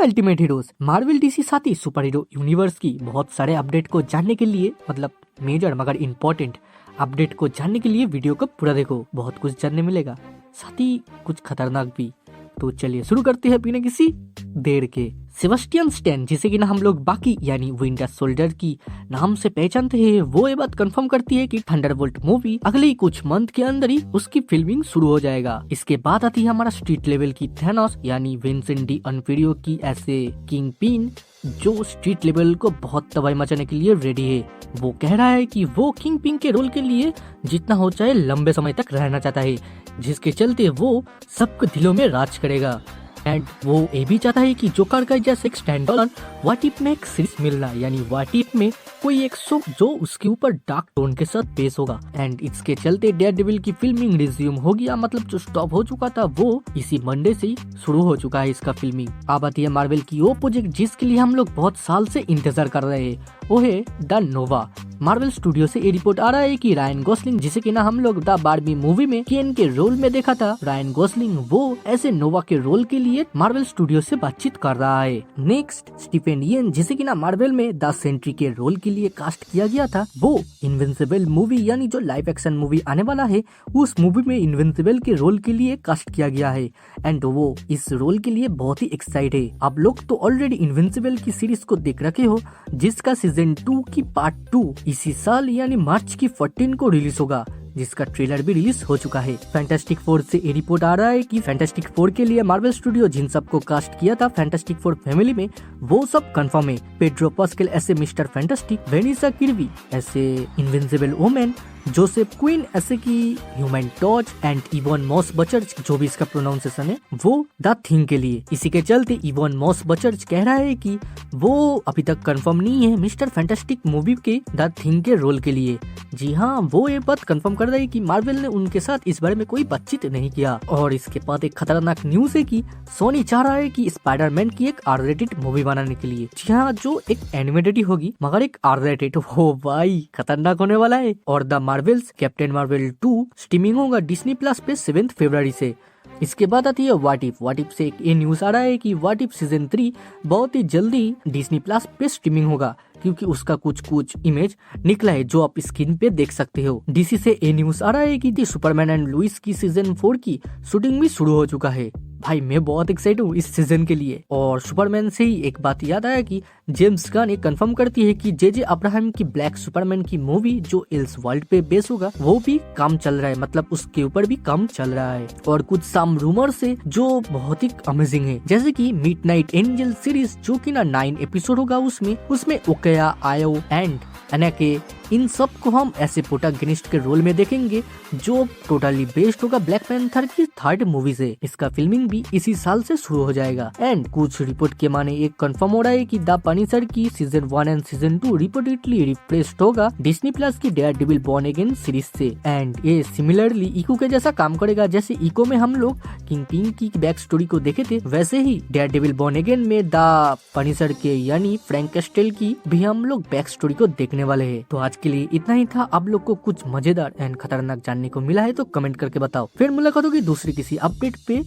Ultimate heroes Marvel DC साथ ही super hero universe की बहुत सारे अपडेट को जानने के लिए मतलब मेजर मगर इम्पोर्टेंट अपडेट को जानने के लिए वीडियो को पूरा देखो, बहुत कुछ जानने मिलेगा, साथ ही कुछ खतरनाक भी। तो चलिए शुरू करते हैं बिना किसी देर के। सेबेस्टियन स्टैन जिसे कि ना हम लोग बाकी यानी विंटर सोल्जर की नाम से पहचानते हैं, वो ये बात कंफर्म करती है कि थंडरबोल्ट मूवी अगले ही कुछ मंथ के अंदर ही उसकी फिल्मिंग शुरू हो जाएगा। इसके बाद आती है हमारा स्ट्रीट लेवल की थैनोस यानी विंसेंट डी अनफेरियो की ऐसे किंग पिन जो स्ट्रीट लेवल को बहुत तबाही मचाने के लिए रेडी है। वो कह रहा है कि वो किंग पिन के रोल के लिए जितना हो चाहे लंबे समय तक रहना चाहता है, जिसके चलते वो सबके दिलों में राज करेगा। एंड वो ये भी चाहता है कि जोकर का जैसे एक स्टैंड ऑन व्हाट इफ में एक सीरीज मिलना, यानी व्हाट इफ में कोई एक शो जो उसके ऊपर डार्क टोन के साथ पेश होगा। एंड इसके चलते डेयरडेविल की फिल्मिंग रिज्यूम हो गया, मतलब जो स्टॉप हो चुका था वो इसी मंडे से ही शुरू हो चुका है इसका फिल्मिंग। अब आती है मार्वल की वो प्रोजेक्ट जिसके लिए हम लोग बहुत साल से इंतजार कर रहे हैं, वो है द नोवा। मार्वल स्टूडियो से ये रिपोर्ट आ रहा है कि रायन गोसलिंग जिसे कि ना हम लोग द बार्बी मूवी में केन के रोल में देखा था, रायन गोसलिंग वो ऐसे नोवा के रोल के लिए मार्वल स्टूडियो से बातचीत कर रहा है। नेक्स्ट स्टीफन येन जिसे कि ना मार्वल में द सेंट्री के रोल के लिए कास्ट किया गया था, वो इनविंसिबल मूवी यानी जो लाइव एक्शन मूवी आने वाला है उस मूवी में इनविंसिबल के रोल के लिए कास्ट किया गया है। एंड वो इस रोल के लिए बहुत ही एक्साइटेड है। आप लोग तो ऑलरेडी इनविंसिबल की सीरीज को देख रखे हो जिसका सीजन 2 की पार्ट 2 इसी साल यानी मार्च की 14 को रिलीज होगा, जिसका ट्रेलर भी रिलीज हो चुका है। फैंटास्टिक फोर से ये रिपोर्ट आ रहा है कि फैंटास्टिक फोर के लिए मार्वल स्टूडियो जिन सबको कास्ट किया था फैंटास्टिक फोर फैमिली में वो सब कंफर्म है। पेड्रो पास्कल ऐसे मिस्टर फैंटास्टिक, वेनिसा किर्बी ऐसे इनविंसिबल वुमेन, जोसेफ क्वीन ऐसे की human torch and Ebon Moss Bachrach जो भी इसका प्रोनाउंसिएशन है वो द थिंग के लिए। इसी के चलते इवॉन मॉस बचर्च कह रहा है कि वो अभी तक कंफर्म नहीं है मिस्टर फैंटास्टिक मूवी के द थिंग के रोल के लिए। जी हाँ, वो ये बात कंफर्म कर रहा है कि मार्वल ने उनके साथ इस बारे में कोई बातचीत नहीं किया। और इसके बाद एक खतरनाक न्यूज है कि सोनी चाह रहा है कि स्पाइडरमैन की एक आर रेटेड मूवी बनाने के लिए। जी हाँ, जो एक एनिमेटेड ही होगी मगर एक आर रेटेड। हो भाई खतरनाक होने वाला है। और the Marvels captain Marvel 2 streaming होगा डिज्नी प्लस पे 7 फरवरी से। इसके बाद आती है व्हाट इफ से एक ये न्यूज आ रहा है कि व्हाट इफ सीजन 3 बहुत ही जल्दी डिज्नी प्लस पे स्ट्रीमिंग होगा, क्योंकि उसका कुछ इमेज निकला है जो आप स्क्रीन पे देख सकते हो। डीसी से ये न्यूज आ रहा है कि सुपरमैन एंड लुइस की सीजन 4 की शूटिंग भी शुरू हो चुका है। भाई मैं बहुत एक्साइटेड हूँ इस सीजन के लिए। और सुपरमैन से ही एक बात याद आया कि जेम्स गन ये कंफर्म करती है कि जे अब्राहम की ब्लैक सुपरमैन की मूवी जो एल्स वर्ल्ड पे बेस होगा वो भी काम चल रहा है, मतलब उसके ऊपर भी काम चल रहा है। और कुछ सम रूमर से जो बहुत ही अमेजिंग है, जैसे कि मिडनाइट एंजल सीरीज जो कि ना 9 एपिसोड होगा, उसमें ओकेया, आयो एंड अनाके इन सब को हम ऐसे प्रोटैगनिस्ट के रोल में देखेंगे जो टोटली बेस्ड होगा ब्लैक पैंथर की 3rd मूवी से। इसका फिल्मिंग भी इसी साल से शुरू हो जाएगा। एंड कुछ रिपोर्ट के माने एक कंफर्म हो रहा है कि द पनिशर की season 1 and season 2 reportedly replaced होगा डिज्नी प्लस की डेयरडेविल बॉर्न अगेन सीरीज से। एंड ये सिमिलरली इको के जैसा काम करेगा, जैसे इको में हम लोग किंग पिन की बैक स्टोरी को देखे थे वैसे ही डेयरडेविल बॉर्न अगेन में द पनिशर के यानी फ्रैंक कैस्टेल की भी हम लोग बैक स्टोरी को देखने वाले हैं। तो आज के लिए इतना ही था। आप लोग को कुछ मजेदार एंड खतरनाक जानने को मिला है तो कमेंट करके बताओ। फिर मुलाकात होगी दूसरी किसी अपडेट पे।